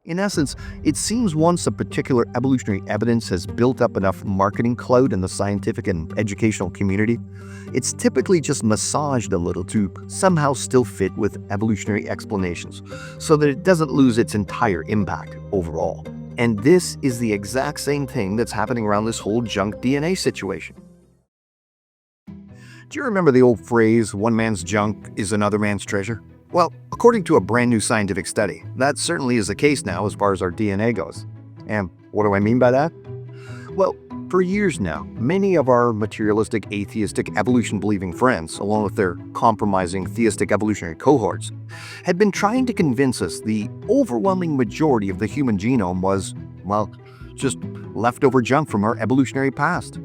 In essence, it seems once a particular evolutionary evidence has built up enough marketing clout in the scientific and educational community, it's typically just massaged a little to somehow still fit with evolutionary explanations, so that it doesn't lose its entire impact overall. And this is the exact same thing that's happening around this whole junk DNA situation. Do you remember the old phrase, one man's junk is another man's treasure? Well, according to a brand new scientific study, that certainly is the case now as far as our DNA goes. And what do I mean by that? Well, for years now, many of our materialistic, atheistic, evolution-believing friends, along with their compromising theistic evolutionary cohorts, had been trying to convince us the overwhelming majority of the human genome was, well, just leftover junk from our evolutionary past.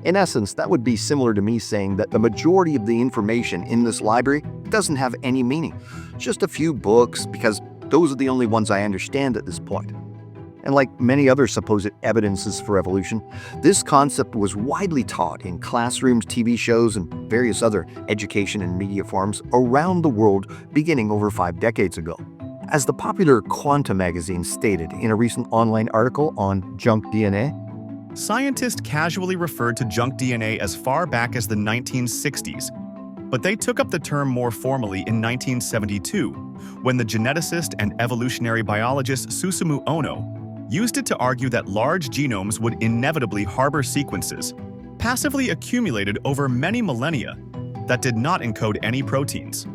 In essence, that would be similar to me saying that the majority of the information in this library doesn't have any meaning. Just a few books, because those are the only ones I understand at this point. And like many other supposed evidences for evolution, this concept was widely taught in classrooms, TV shows, and various other education and media forms around the world beginning over 5 decades ago. As the popular Quanta magazine stated in a recent online article on junk DNA, scientists casually referred to junk DNA as far back as the 1960s, but they took up the term more formally in 1972, when the geneticist and evolutionary biologist Susumu Ono used it to argue that large genomes would inevitably harbor sequences, passively accumulated over many millennia, that did not encode any proteins.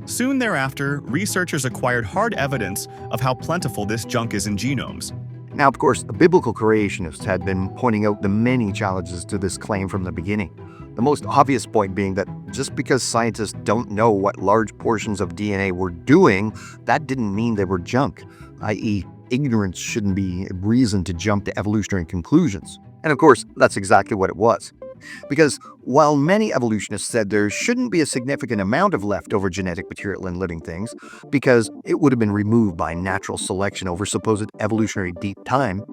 Soon thereafter, researchers acquired hard evidence of how plentiful this junk is in genomes. Now, of course, the biblical creationists had been pointing out the many challenges to this claim from the beginning. The most obvious point being that just because scientists don't know what large portions of DNA were doing, that didn't mean they were junk, i.e., ignorance shouldn't be a reason to jump to evolutionary conclusions. And of course, that's exactly what it was. Because while many evolutionists said there shouldn't be a significant amount of leftover genetic material in living things, because it would have been removed by natural selection over supposed evolutionary deep time,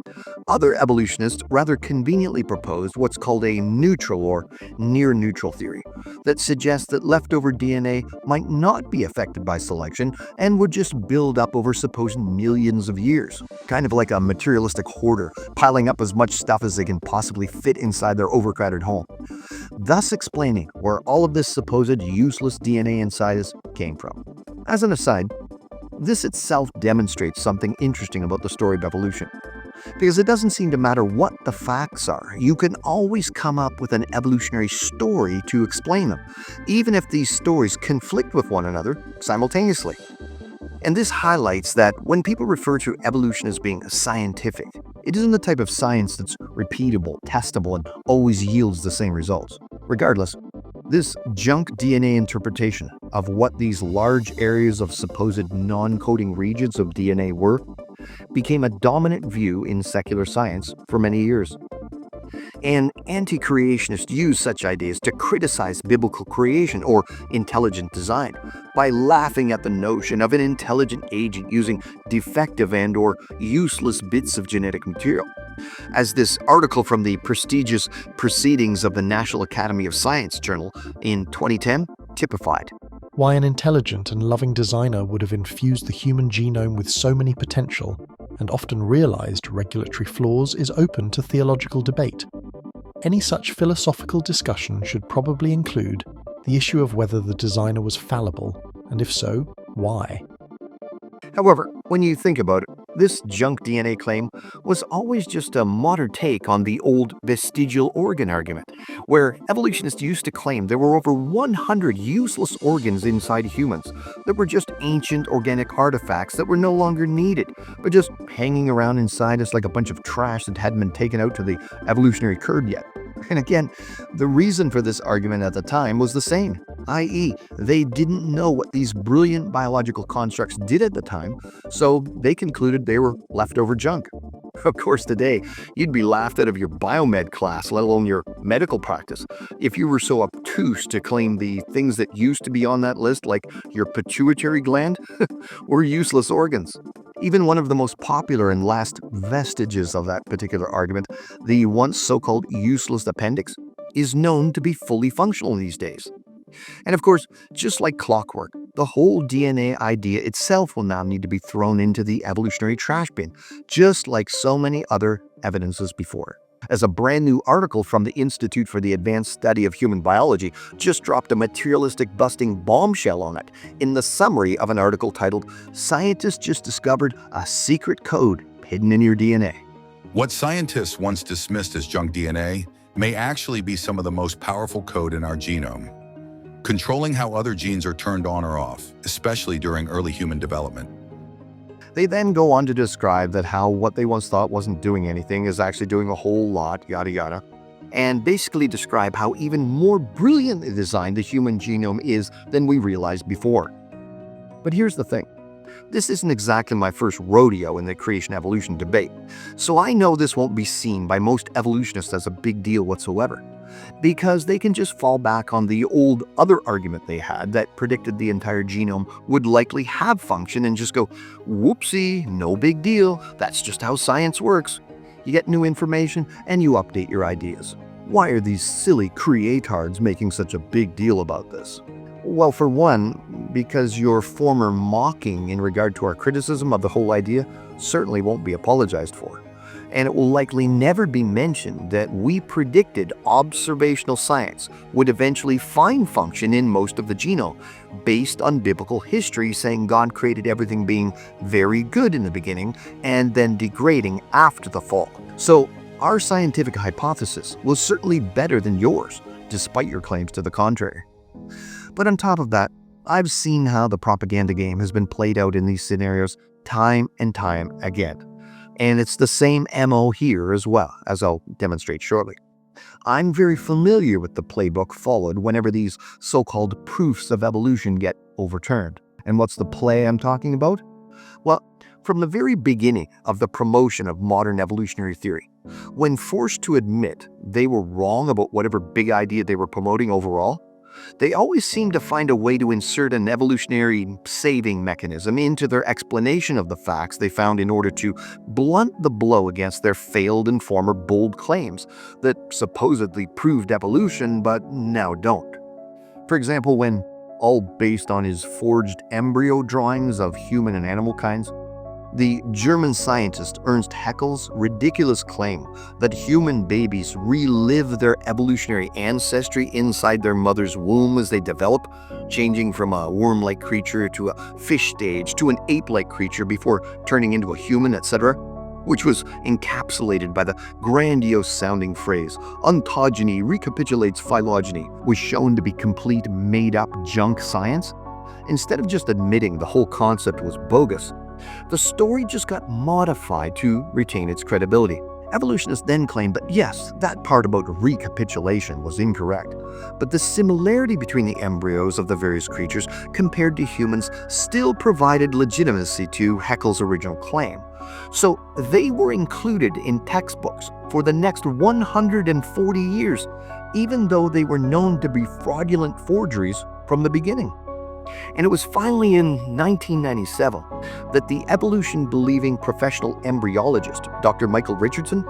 other evolutionists rather conveniently proposed what's called a neutral or near-neutral theory that suggests that leftover DNA might not be affected by selection and would just build up over supposed millions of years, kind of like a materialistic hoarder piling up as much stuff as they can possibly fit inside their overcrowded home, thus explaining where all of this supposed useless DNA inside us came from. As an aside, this itself demonstrates something interesting about the story of evolution. Because it doesn't seem to matter what the facts are, you can always come up with an evolutionary story to explain them, even if these stories conflict with one another simultaneously. And this highlights that when people refer to evolution as being scientific, it isn't the type of science that's repeatable, testable, and always yields the same results. Regardless, this junk DNA interpretation of what these large areas of supposed non-coding regions of DNA were became a dominant view in secular science for many years. And anti-creationists use such ideas to criticize biblical creation or intelligent design by laughing at the notion of an intelligent agent using defective and or useless bits of genetic material. As this article from the prestigious Proceedings of the National Academy of Science journal in 2010 typified. Why an intelligent and loving designer would have infused the human genome with so many potential and often realized regulatory flaws is open to theological debate. Any such philosophical discussion should probably include the issue of whether the designer was fallible, and if so, why. However, when you think about it, this junk DNA claim was always just a modern take on the old vestigial organ argument, where evolutionists used to claim there were over 100 useless organs inside humans that were just ancient organic artifacts that were no longer needed, but just hanging around inside us like a bunch of trash that hadn't been taken out to the evolutionary curb yet. And again, the reason for this argument at the time was the same, i.e., they didn't know what these brilliant biological constructs did at the time, so they concluded they were leftover junk. Of course, today, you'd be laughed out of your biomed class, let alone your medical practice, if you were so obtuse to claim the things that used to be on that list, like your pituitary gland, were useless organs. Even one of the most popular and last vestiges of that particular argument, the once so-called useless appendix, is known to be fully functional these days. And of course, just like clockwork, the whole DNA idea itself will now need to be thrown into the evolutionary trash bin, just like so many other evidences before. As a brand new article from the Institute for the Advanced Study of Human Biology just dropped a materialistic busting bombshell on it in the summary of an article titled, "Scientists Just Discovered a Secret Code Hidden in Your DNA." What scientists once dismissed as junk DNA may actually be some of the most powerful code in our genome, controlling how other genes are turned on or off, especially during early human development. They then go on to describe that how what they once thought wasn't doing anything is actually doing a whole lot, yada yada, and basically describe how even more brilliantly designed the human genome is than we realized before. But here's the thing. This isn't exactly my first rodeo in the creation-evolution debate, so I know this won't be seen by most evolutionists as a big deal whatsoever, because they can just fall back on the old other argument they had that predicted the entire genome would likely have function and just go, whoopsie, no big deal, that's just how science works. You get new information and you update your ideas. Why are these silly creatards making such a big deal about this? Well, for one, because your former mocking in regard to our criticism of the whole idea certainly won't be apologized for. And it will likely never be mentioned that we predicted observational science would eventually find function in most of the genome, based on biblical history saying God created everything being very good in the beginning and then degrading after the fall. So our scientific hypothesis was certainly better than yours, despite your claims to the contrary. But on top of that, I've seen how the propaganda game has been played out in these scenarios time and time again. And it's the same MO here as well, as I'll demonstrate shortly. I'm very familiar with the playbook followed whenever these so-called proofs of evolution get overturned. And what's the play I'm talking about? Well, from the very beginning of the promotion of modern evolutionary theory, when forced to admit they were wrong about whatever big idea they were promoting overall, they always seem to find a way to insert an evolutionary saving mechanism into their explanation of the facts they found in order to blunt the blow against their failed and former bold claims that supposedly proved evolution but now don't. For example, when, all based on his forged embryo drawings of human and animal kinds, the German scientist Ernst Haeckel's ridiculous claim that human babies relive their evolutionary ancestry inside their mother's womb as they develop, changing from a worm-like creature to a fish stage to an ape-like creature before turning into a human, etc., which was encapsulated by the grandiose-sounding phrase, ontogeny recapitulates phylogeny, was shown to be complete made-up junk science. Instead of just admitting the whole concept was bogus, the story just got modified to retain its credibility. Evolutionists then claimed that yes, that part about recapitulation was incorrect, but the similarity between the embryos of the various creatures compared to humans still provided legitimacy to Haeckel's original claim. So they were included in textbooks for the next 140 years, even though they were known to be fraudulent forgeries from the beginning. And it was finally in 1997 that the evolution-believing professional embryologist, Dr. Michael Richardson,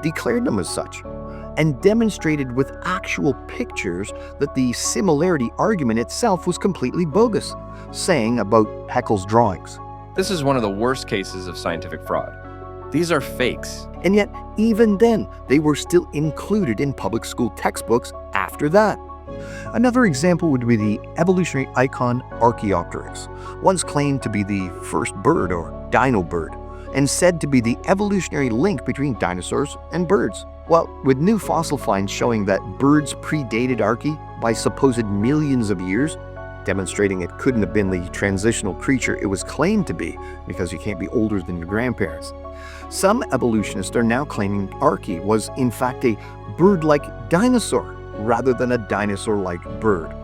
declared them as such, and demonstrated with actual pictures that the similarity argument itself was completely bogus, saying about Haeckel's drawings, "This is one of the worst cases of scientific fraud. These are fakes." And yet, even then, they were still included in public school textbooks after that. Another example would be the evolutionary icon Archaeopteryx, once claimed to be the first bird or dino bird, and said to be the evolutionary link between dinosaurs and birds. Well, with new fossil finds showing that birds predated Archaea by supposed millions of years, demonstrating it couldn't have been the transitional creature it was claimed to be, because you can't be older than your grandparents. Some evolutionists are now claiming Archaea was in fact a bird-like dinosaur, rather than a dinosaur-like bird.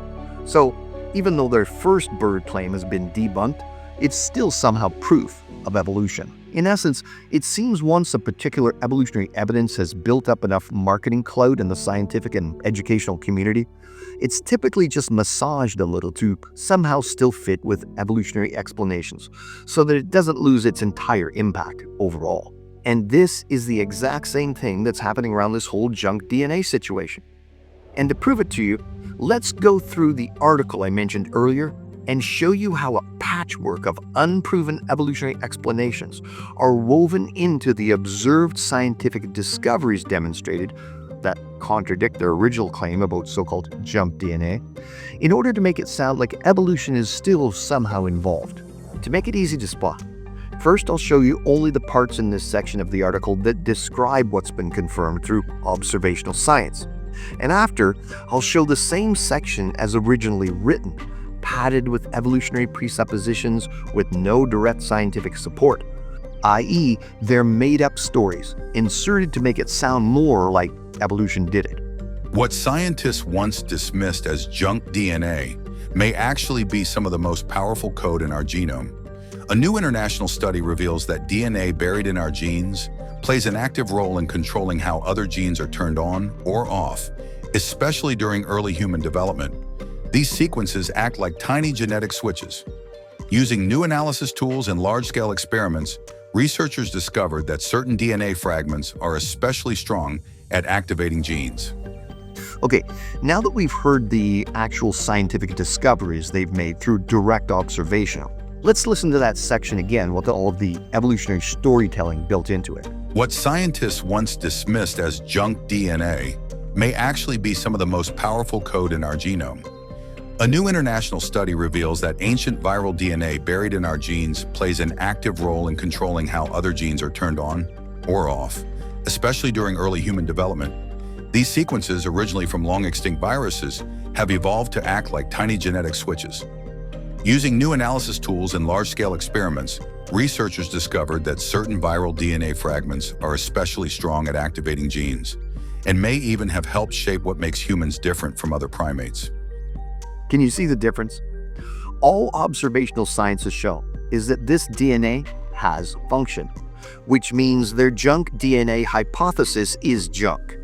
So, even though their first bird claim has been debunked, it's still somehow proof of evolution. In essence, it seems once a particular evolutionary evidence has built up enough marketing clout in the scientific and educational community, it's typically just massaged a little to somehow still fit with evolutionary explanations, so that it doesn't lose its entire impact overall. And this is the exact same thing that's happening around this whole junk DNA situation. And to prove it to you, let's go through the article I mentioned earlier and show you how a patchwork of unproven evolutionary explanations are woven into the observed scientific discoveries demonstrated that contradict their original claim about so-called junk DNA, in order to make it sound like evolution is still somehow involved. To make it easy to spot, first I'll show you only the parts in this section of the article that describe what's been confirmed through observational science. And after, I'll show the same section as originally written, padded with evolutionary presuppositions with no direct scientific support, i.e., they're made-up stories, inserted to make it sound more like evolution did it. What scientists once dismissed as junk DNA may actually be some of the most powerful code in our genome. A new international study reveals that DNA buried in our genes plays an active role in controlling how other genes are turned on or off, especially during early human development. These sequences act like tiny genetic switches. Using new analysis tools and large-scale experiments, researchers discovered that certain DNA fragments are especially strong at activating genes. Okay, now that we've heard the actual scientific discoveries they've made through direct observation, let's listen to that section again with all of the evolutionary storytelling built into it. What scientists once dismissed as junk DNA may actually be some of the most powerful code in our genome. A new international study reveals that ancient viral DNA buried in our genes plays an active role in controlling how other genes are turned on or off, especially during early human development. These sequences, originally from long-extinct viruses, have evolved to act like tiny genetic switches. Using new analysis tools and large-scale experiments, researchers discovered that certain viral DNA fragments are especially strong at activating genes, and may even have helped shape what makes humans different from other primates. Can you see the difference? All observational science has shown is that this DNA has function, which means their junk DNA hypothesis is junk.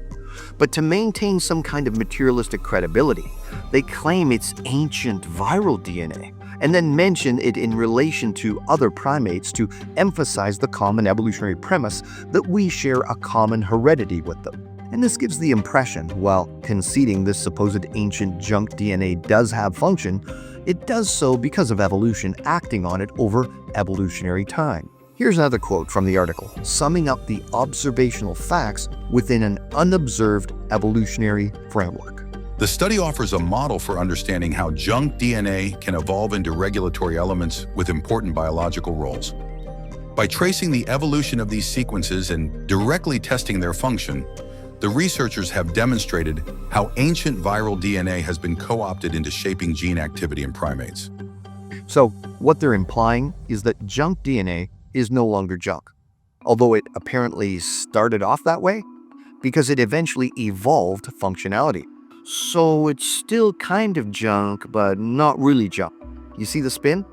But to maintain some kind of materialistic credibility, they claim it's ancient viral DNA, and then mention it in relation to other primates to emphasize the common evolutionary premise that we share a common heredity with them. And this gives the impression, while conceding this supposed ancient junk DNA does have function, it does so because of evolution acting on it over evolutionary time. Here's another quote from the article, summing up the observational facts within an unobserved evolutionary framework. The study offers a model for understanding how junk DNA can evolve into regulatory elements with important biological roles. By tracing the evolution of these sequences and directly testing their function, the researchers have demonstrated how ancient viral DNA has been co-opted into shaping gene activity in primates. So, what they're implying is that junk DNA is no longer junk, although it apparently started off that way because it eventually evolved functionality. So it's still kind of junk, but not really junk. You see the spin?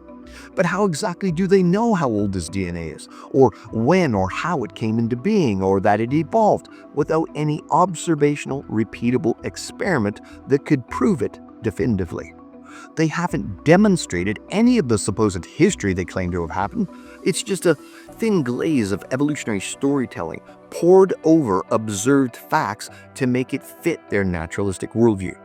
But how exactly do they know how old this DNA is, or when or how it came into being, or that it evolved, without any observational, repeatable experiment that could prove it definitively? They haven't demonstrated any of the supposed history they claim to have happened. It's just a thin glaze of evolutionary storytelling poured over observed facts to make it fit their naturalistic worldview.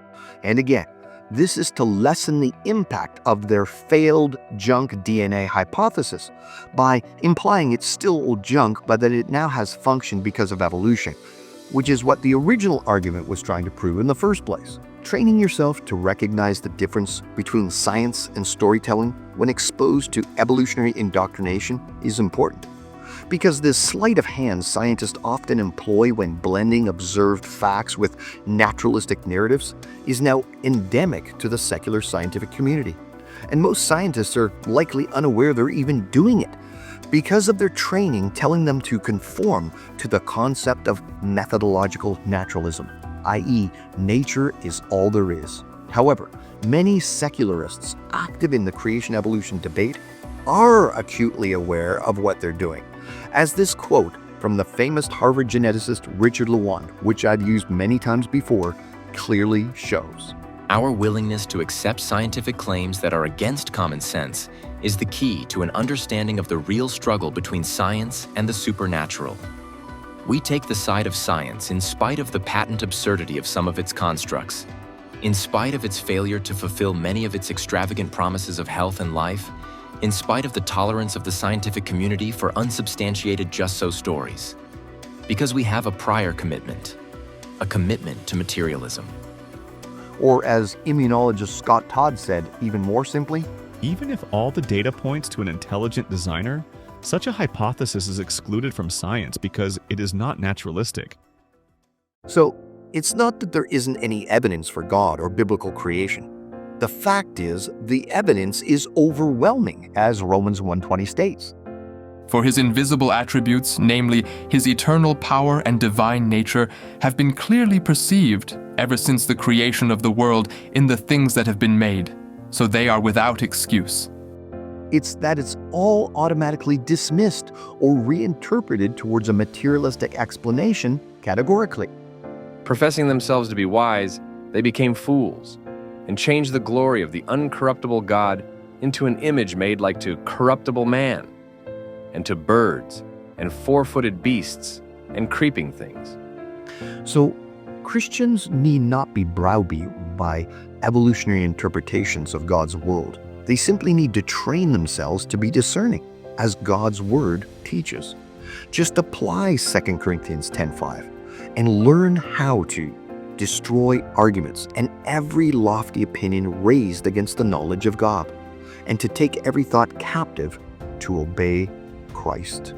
And again, this is to lessen the impact of their failed junk DNA hypothesis by implying it's still old junk, but that it now has function because of evolution, which is what the original argument was trying to prove in the first place. Training yourself to recognize the difference between science and storytelling when exposed to evolutionary indoctrination is important, because this sleight of hand scientists often employ when blending observed facts with naturalistic narratives is now endemic to the secular scientific community. And most scientists are likely unaware they're even doing it because of their training telling them to conform to the concept of methodological naturalism, i.e., nature is all there is. However, many secularists active in the creation-evolution debate are acutely aware of what they're doing, as this quote from the famous Harvard geneticist Richard Lewand, which I've used many times before, clearly shows. Our willingness to accept scientific claims that are against common sense is the key to an understanding of the real struggle between science and the supernatural. We take the side of science in spite of the patent absurdity of some of its constructs. In spite of its failure to fulfill many of its extravagant promises of health and life, in spite of the tolerance of the scientific community for unsubstantiated just-so stories. Because we have a prior commitment, a commitment to materialism. Or as immunologist Scott Todd said, even more simply, Even if all the data points to an intelligent designer, such a hypothesis is excluded from science because it is not naturalistic. so it's not that there isn't any evidence for God or biblical creation. The fact is, the evidence is overwhelming, as Romans 1:20 states. For his invisible attributes, namely his eternal power and divine nature, have been clearly perceived ever since the creation of the world in the things that have been made, so they are without excuse. It's that it's all automatically dismissed or reinterpreted towards a materialistic explanation categorically. Professing themselves to be wise, they became fools and changed the glory of the uncorruptible God into an image made like to corruptible man, and to birds, and four-footed beasts, and creeping things. So, Christians need not be browbeaten by evolutionary interpretations of God's world. They simply need to train themselves to be discerning, as God's Word teaches. Just apply 2 Corinthians 10:5 and learn how to destroy arguments and every lofty opinion raised against the knowledge of God, and to take every thought captive to obey Christ.